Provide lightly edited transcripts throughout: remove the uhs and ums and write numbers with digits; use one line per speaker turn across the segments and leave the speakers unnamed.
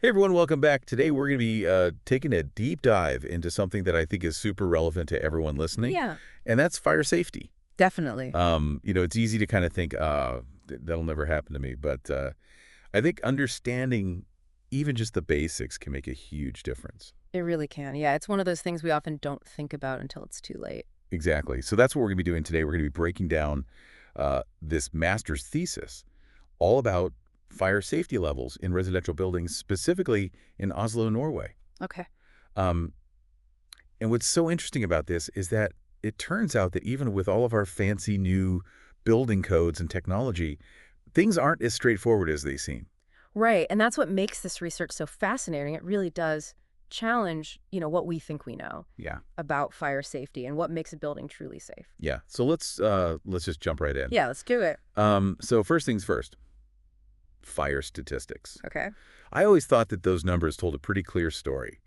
Hey everyone, welcome back. Today we're going to be taking a deep dive into something that I think is super relevant to everyone listening,
Yeah,
and that's fire safety.
definitely.
It's easy to kind of think, that'll never happen to me, but I think understanding even just the basics can make a huge difference.
It really can. Yeah, it's one of those things we often don't think about until it's too late.
Exactly. So that's what we're going to be doing today. We're going to be breaking down this master's thesis all about fire safety levels in residential buildings, specifically in Oslo, Norway.
Okay.
Um, And what's so interesting about this is that it turns out that even with all of our fancy new building codes and technology, things aren't as straightforward as they seem.
Right, and that's what makes this research so fascinating. It really does challenge, what we think we know
Yeah.
about fire safety and what makes a building truly safe.
Yeah. So let's just jump right in.
Yeah, let's do it.
So first things first, fire statistics.
Okay.
I always thought that those numbers told a pretty clear story,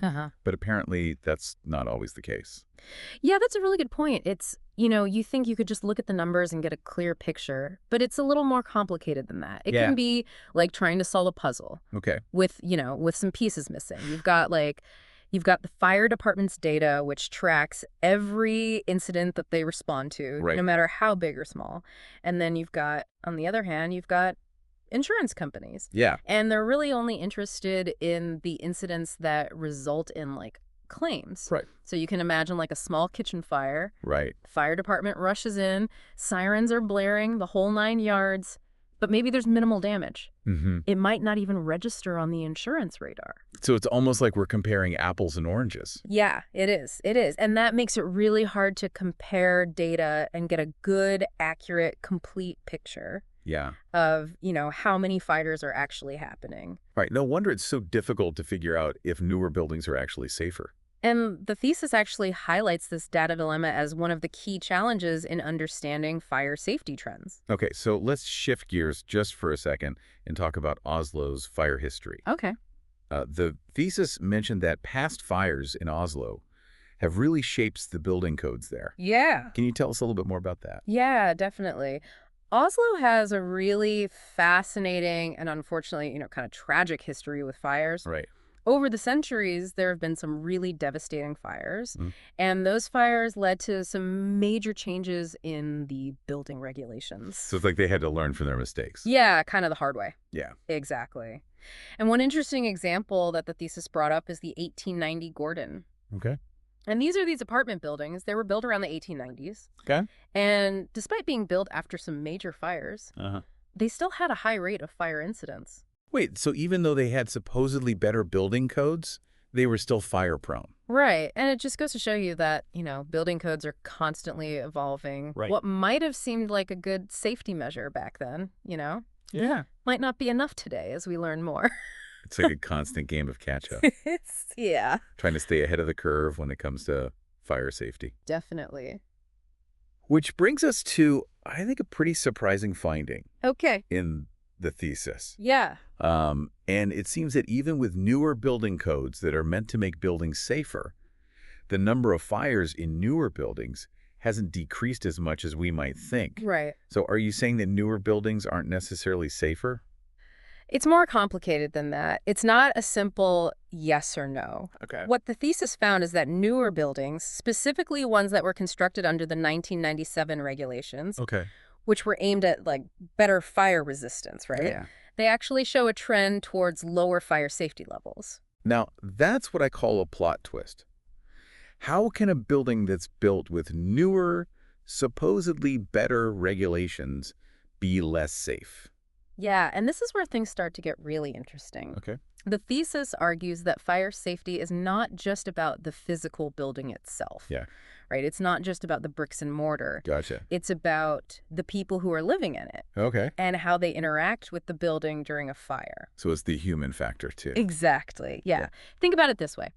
Uh-huh.
but apparently that's not always the case.
Yeah, that's a really good point. It's, you think you could just look at the numbers and get a clear picture, but it's a little more complicated than that. It
Yeah.
can be like trying to solve a puzzle
Okay.
with some pieces missing. You've got the fire department's data, which tracks every incident that they respond to,
Right.
no matter how big or small. And then on the other hand, you've got insurance companies.
Yeah.
And they're really only interested in the incidents that result in claims.
Right.
So you can imagine a small kitchen fire.
Right.
Fire department rushes in, sirens are blaring, the whole 9 yards, but maybe there's minimal damage.
Mm-hmm.
It might not even register on the insurance radar.
So it's almost like we're comparing apples and oranges.
Yeah, it is. It is. And that makes it really hard to compare data and get a good, accurate, complete picture
Yeah.
of, how many fires are actually happening.
Right. No wonder it's so difficult to figure out if newer buildings are actually safer.
And the thesis actually highlights this data dilemma as one of the key challenges in understanding fire safety trends.
Okay, so let's shift gears just for a second and talk about Oslo's fire history.
Okay.
The thesis mentioned that past fires in Oslo have really shaped the building codes there.
Yeah.
Can you tell us a little bit more about that?
Yeah, definitely. Oslo has a really fascinating and unfortunately, kind of tragic history with fires.
Right.
Over the centuries, there have been some really devastating fires,
Mm.
and those fires led to some major changes in the building regulations.
So it's like they had to learn from their mistakes.
Yeah, kind of the hard way.
Yeah.
Exactly. And one interesting example that the thesis brought up is the 1890 Gordon.
Okay.
And these are these apartment buildings. They were built around the 1890s.
Okay.
And despite being built after some major fires,
Uh-huh.
they still had a high rate of fire incidents.
Wait, so even though they had supposedly better building codes, they were still fire prone?
Right. And it just goes to show you that, building codes are constantly evolving.
Right.
What might have seemed like a good safety measure back then,
Yeah.
might not be enough today as we learn more.
It's like a constant game of catch-up,
Yeah,
trying to stay ahead of the curve when it comes to fire safety.
definitely.
Which brings us to, I think, a pretty surprising finding
Okay.
in the thesis.
Yeah.
And it seems that even with newer building codes that are meant to make buildings safer, the number of fires in newer buildings hasn't decreased as much as we might think.
Right.
So are you saying that newer buildings aren't necessarily safer?
It's more complicated than that. It's not a simple yes or no.
Okay.
What the thesis found is that newer buildings, specifically ones that were constructed under the 1997 regulations,
Okay.
which were aimed at better fire resistance, right?
Yeah.
They actually show a trend towards lower fire safety levels.
Now, that's what I call a plot twist. How can a building that's built with newer, supposedly better regulations be less safe?
Yeah, and this is where things start to get really interesting.
Okay.
The thesis argues that fire safety is not just about the physical building itself.
Yeah.
Right? It's not just about the bricks and mortar.
Gotcha.
It's about the people who are living in it
Okay.
and how they interact with the building during a fire.
So it's the human factor, too.
Exactly. Yeah.
Yeah.
Think about it this way.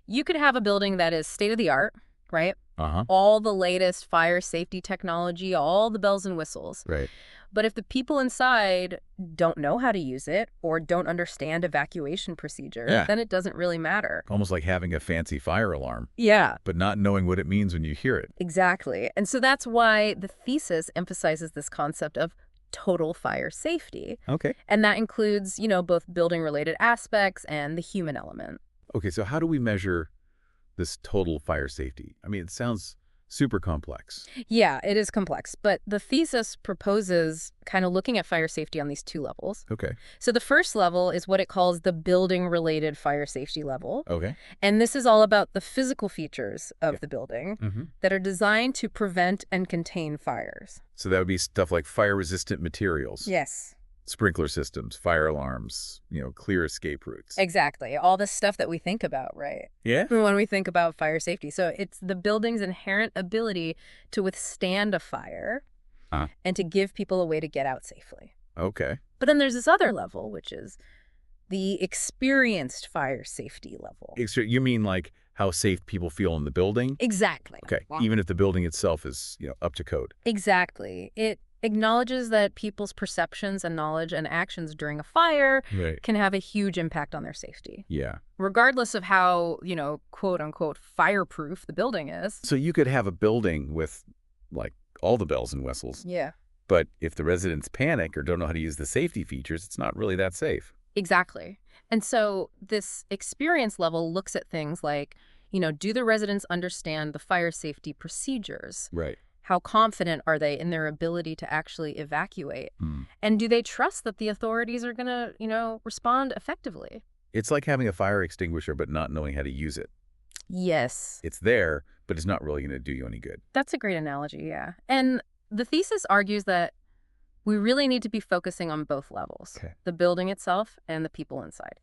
You could have a building that is state of the art, right?
Uh-huh.
All the latest fire safety technology, all the bells and whistles.
Right.
But if the people inside don't know how to use it or don't understand evacuation procedures,
Yeah.
then it doesn't really matter.
Almost like having a fancy fire alarm,
Yeah,
but not knowing what it means when you hear it.
exactly. And so that's why the thesis emphasizes this concept of total fire safety.
Okay.
And that includes, both building-related aspects and the human element.
Okay, so how do we measure this total fire safety? I mean, it sounds super complex.
Yeah, it is complex, but the thesis proposes kind of looking at fire safety on these two levels.
Okay.
So the first level is what it calls the building-related fire safety level.
Okay.
And this is all about the physical features of
Yeah.
the building
Mm-hmm.
that are designed to prevent and contain fires.
So that would be stuff like fire-resistant materials,
Yes,
sprinkler systems, fire alarms, clear escape routes.
exactly. All the stuff that we think about, right?
Yeah?
When we think about fire safety. So it's the building's inherent ability to withstand a fire
Uh,
and to give people a way to get out safely.
okay.
But then there's this other level, which is the experienced fire safety level.
You mean like how safe people feel in the building?
Exactly.
Okay, even if the building itself is, up to code.
Exactly. It acknowledges that people's perceptions and knowledge and actions during a fire
Right.
can have a huge impact on their safety,
Yeah.
regardless of how, quote unquote, fireproof the building is.
So you could have a building with, like, all the bells and whistles,
Yeah.
but if the residents panic or don't know how to use the safety features, it's not really that safe.
Exactly. And so this experience level looks at things like, do the residents understand the fire safety procedures?
Right.
How confident are they in their ability to actually evacuate?
Hmm.
And do they trust that the authorities are going to, respond effectively?
It's like having a fire extinguisher but not knowing how to use it.
Yes.
It's there, but it's not really going to do you any good.
That's a great analogy, yeah. And the thesis argues that we really need to be focusing on both levels,
Okay.
the building itself and the people inside.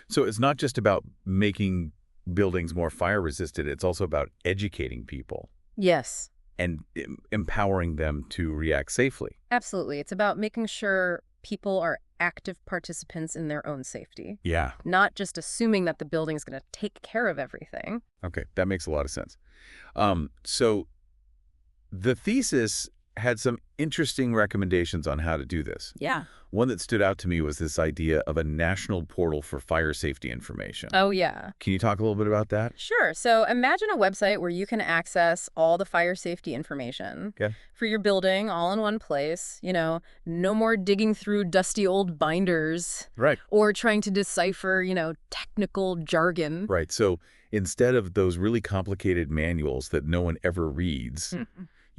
So it's not just about making buildings more fire resistant, it's also about educating people
Yes,
and empowering them to react safely.
absolutely. It's about making sure people are active participants in their own safety,
Yeah.
not just assuming that the building is going to take care of everything.
Okay, that makes a lot of sense. So the thesis had some interesting recommendations on how to do this.
Yeah.
One that stood out to me was this idea of a national portal for fire safety information.
Oh, yeah.
Can you talk a little bit about that?
Sure. So imagine a website where you can access all the fire safety information
Okay.
for your building all in one place. No more digging through dusty old binders
Right.
or trying to decipher, technical jargon.
Right. So instead of those really complicated manuals that no one ever reads,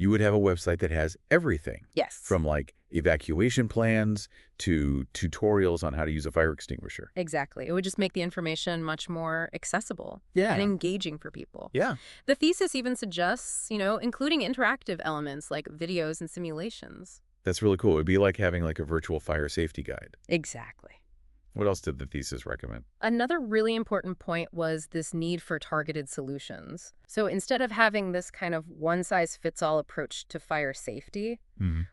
you would have a website that has everything
Yes.
from like evacuation plans to tutorials on how to use a fire extinguisher.
Exactly. It would just make the information much more accessible
Yeah.
and engaging for people.
Yeah.
The thesis even suggests, including interactive elements like videos and simulations.
That's really cool. It'd be like having like a virtual fire safety guide.
Exactly.
What else did the thesis recommend?
Another really important point was this need for targeted solutions. So instead of having this kind of one-size-fits-all approach to fire safety,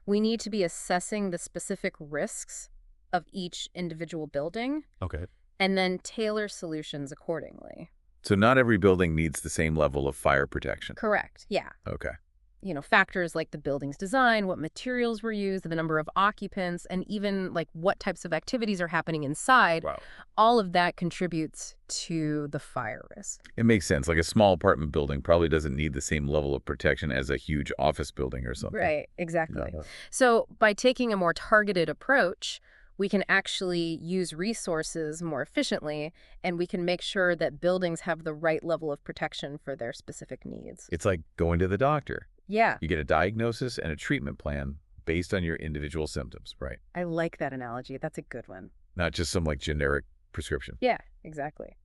we need to be assessing the specific risks of each individual building
Okay.
and then tailor solutions accordingly.
So not every building needs the same level of fire protection.
Correct. Yeah.
Okay.
Factors like the building's design, what materials were used, the number of occupants, and even like what types of activities are happening inside,
Wow.
all of that contributes to the fire risk.
It makes sense. Like a small apartment building probably doesn't need the same level of protection as a huge office building or something.
Right, exactly.
Yeah.
So by taking a more targeted approach, we can actually use resources more efficiently, and we can make sure that buildings have the right level of protection for their specific needs.
It's like going to the doctor.
Yeah,
You get a diagnosis and a treatment plan based on your individual symptoms, right?
I like that analogy. That's a good one.
Not just some like generic prescription.
Yeah, exactly.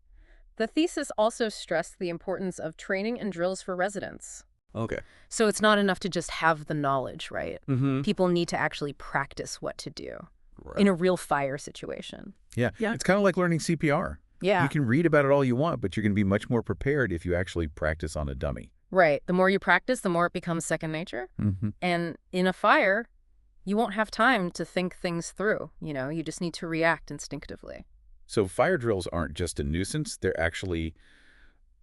The thesis also stressed the importance of training and drills for residents.
Okay.
So it's not enough to just have the knowledge, right?
Mm-hmm.
People need to actually practice what to do
Right.
in a real fire situation.
Yeah. It's kind of like learning CPR.
Yeah.
You can read about it all you want, but you're going to be much more prepared if you actually practice on a dummy.
Right. The more you practice, the more it becomes second nature.
Mm-hmm.
And in a fire, you won't have time to think things through. You just need to react instinctively.
So fire drills aren't just a nuisance. They're actually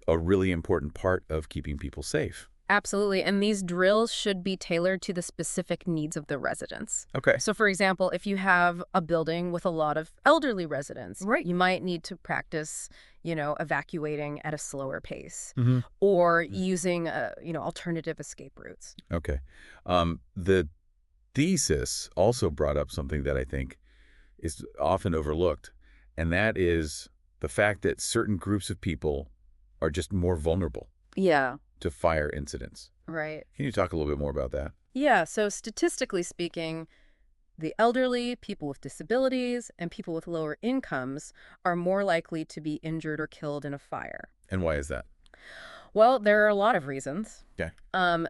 a really important part of keeping people safe.
Absolutely. And these drills should be tailored to the specific needs of the residents.
Okay.
So, for example, if you have a building with a lot of elderly residents,
Right.
you might need to practice, evacuating at a slower pace
Mm-hmm.
or using, alternative escape routes.
Okay. The Thesis also brought up something that I think is often overlooked, and that is the fact that certain groups of people are just more vulnerable
Yeah,
to fire incidents.
right.
Can you talk a little bit more about that?
Yeah, so statistically speaking, the elderly, people with disabilities, and people with lower incomes are more likely to be injured or killed in a fire.
And why is that?
Well, there are a lot of reasons.
Okay.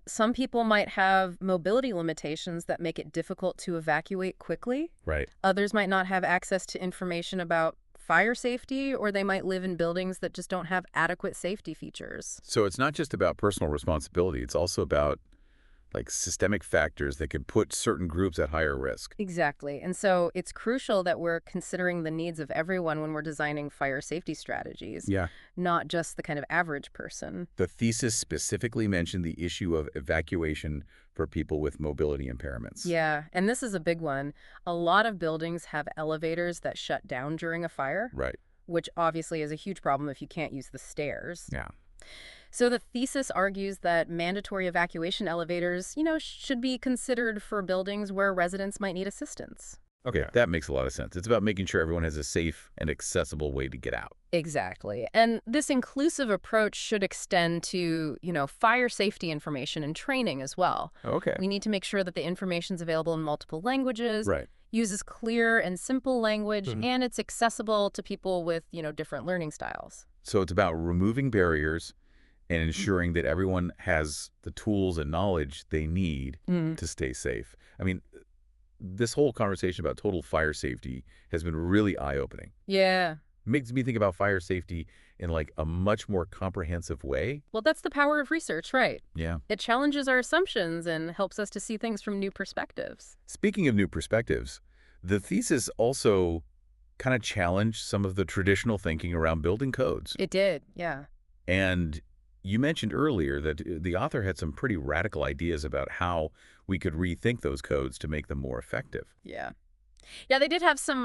Some people might have mobility limitations that make it difficult to evacuate quickly.
Right.
Others might not have access to information about fire safety, or they might live in buildings that just don't have adequate safety features.
So it's not just about personal responsibility. It's also about like systemic factors that could put certain groups at higher risk.
Exactly. And so it's crucial that we're considering the needs of everyone when we're designing fire safety strategies,
Yeah.
not just the kind of average person.
The thesis specifically mentioned the issue of evacuation for people with mobility impairments.
Yeah, and this is a big one. A lot of buildings have elevators that shut down during a fire,
Right.
which obviously is a huge problem if you can't use the stairs.
Yeah.
So the thesis argues that mandatory evacuation elevators, should be considered for buildings where residents might need assistance.
Okay, that makes a lot of sense. It's about making sure everyone has a safe and accessible way to get out.
Exactly. And this inclusive approach should extend to, fire safety information and training as well.
Okay.
We need to make sure that the information's available in multiple languages,
Right.
uses clear and simple language,
Mhm.
and it's accessible to people with, different learning styles.
So it's about removing barriers and ensuring that everyone has the tools and knowledge they need
Mm.
to stay safe. I mean, this whole conversation about total fire safety has been really eye-opening.
Yeah.
Makes me think about fire safety in like a much more comprehensive way.
Well, that's the power of research, right?
Yeah.
It challenges our assumptions and helps us to see things from new perspectives.
Speaking of new perspectives, the thesis also kind of challenged some of the traditional thinking around building codes.
It did, yeah.
And you mentioned earlier that the author had some pretty radical ideas about how we could rethink those codes to make them more effective.
Yeah. Yeah, they did have some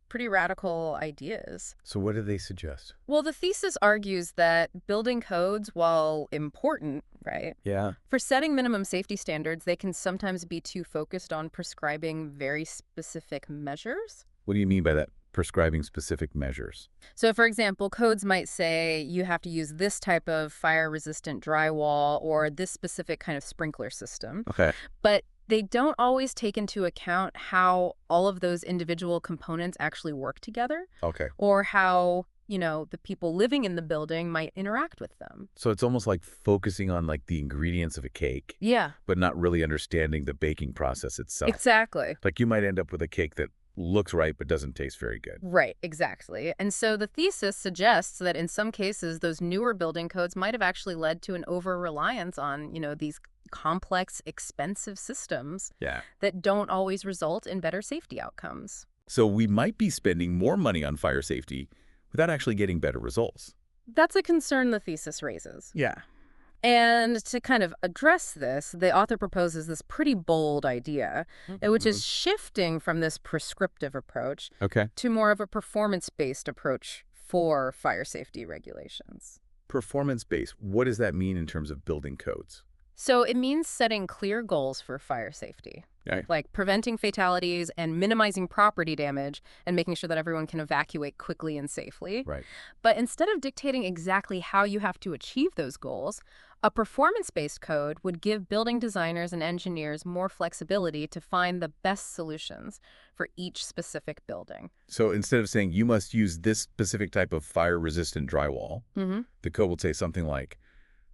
pretty radical ideas.
So what did they suggest?
Well, the thesis argues that building codes, while important, right,
Yeah.
for setting minimum safety standards, they can sometimes be too focused on prescribing very specific measures.
What do you mean by that? Prescribing specific measures.
So, for example, codes might say you have to use this type of fire-resistant drywall or this specific kind of sprinkler system.
Okay.
But they don't always take into account how all of those individual components actually work together
Okay.
or how, the people living in the building might interact with them.
So it's almost like focusing on like the ingredients of a cake,
Yeah,
but not really understanding the baking process itself.
exactly.
Like you might end up with a cake that looks right but doesn't taste very good.
Right, exactly. And so the thesis suggests that in some cases, those newer building codes might have actually led to an over-reliance on, these complex, expensive systems
Yeah.
that don't always result in better safety outcomes.
So we might be spending more money on fire safety without actually getting better results.
That's a concern the thesis raises.
Yeah.
And to kind of address this, the author proposes this pretty bold idea, which is shifting from this prescriptive approach
Okay.
to more of a performance-based approach for fire safety regulations.
Performance-based. What does that mean in terms of building codes?
So it means setting clear goals for fire safety,
Okay.
like preventing fatalities and minimizing property damage and making sure that everyone can evacuate quickly and safely.
Right.
But instead of dictating exactly how you have to achieve those goals, a performance-based code would give building designers and engineers more flexibility to find the best solutions for each specific building.
So instead of saying you must use this specific type of fire-resistant drywall, the code will say something like,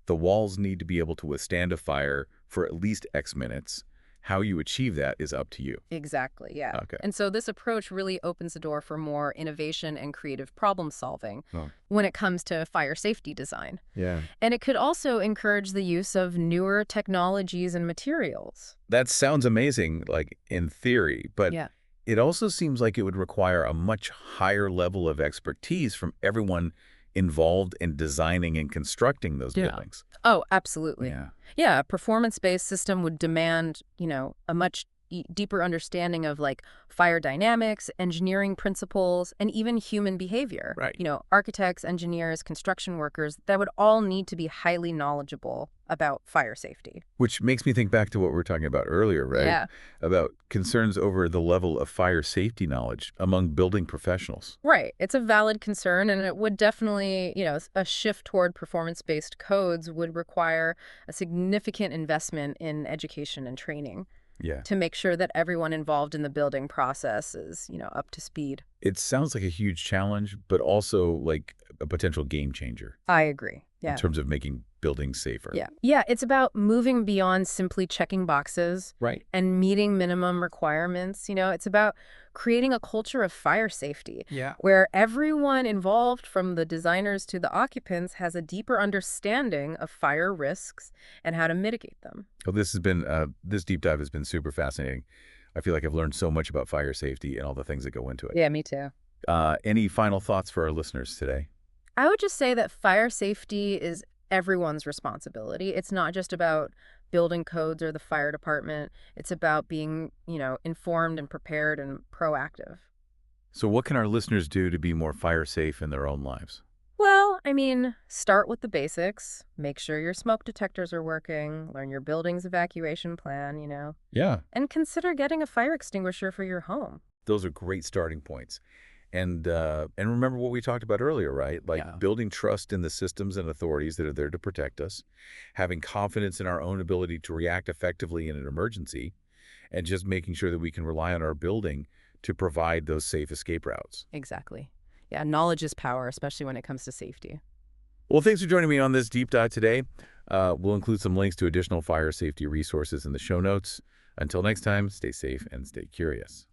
the walls need to be able to withstand a fire for at least X minutes. How you achieve that is up to you.
Exactly, yeah.
Okay.
And so this approach really opens the door for more innovation and creative problem solving when it comes to fire safety design.
Yeah.
And it could also encourage the use of newer technologies and materials.
That sounds amazing, like in theory, but
Yeah.
it also seems like it would require a much higher level of expertise from everyone involved in designing and constructing those buildings.
Oh, absolutely.
Yeah.
Yeah, a performance-based system would demand, a much deeper understanding of like fire dynamics, engineering principles, and even human behavior.
Right.
Architects, engineers, construction workers, that would all need to be highly knowledgeable about fire safety.
Which makes me think back to what we were talking about earlier, right?
Yeah.
About concerns over the level of fire safety knowledge among building professionals.
Right. It's a valid concern, and it would definitely, a shift toward performance-based codes would require a significant investment in education and training
Yeah.
to make sure that everyone involved in the building process is, up to speed.
It sounds like a huge challenge, but also like a potential game changer
I agree.
in
Yeah.
terms of making buildings safer.
Yeah. Yeah, it's about moving beyond simply checking boxes
Right.
and meeting minimum requirements. It's about creating a culture of fire safety
Yeah.
where everyone involved, from the designers to the occupants, has a deeper understanding of fire risks and how to mitigate them.
Well, this deep dive has been super fascinating. I feel like I've learned so much about fire safety and all the things that go into it.
Yeah, me too.
Any final thoughts for our listeners today?
I would just say that fire safety is everyone's responsibility. It's not just about building codes or the fire department. It's about being, informed and prepared and proactive.
So what can our listeners do to be more fire safe in their own lives?
Well, start with the basics. Make sure your smoke detectors are working. Learn your building's evacuation plan.
Yeah.
And consider getting a fire extinguisher for your home.
Those are great starting points. And remember what we talked about earlier, right? Like
Yeah.
building trust in the systems and authorities that are there to protect us, having confidence in our own ability to react effectively in an emergency, and just making sure that we can rely on our building to provide those safe escape routes.
Exactly. Yeah, knowledge is power, especially when it comes to safety.
Well, thanks for joining me on this deep dive today. We'll include some links to additional fire safety resources in the show notes. Until next time, stay safe and stay curious.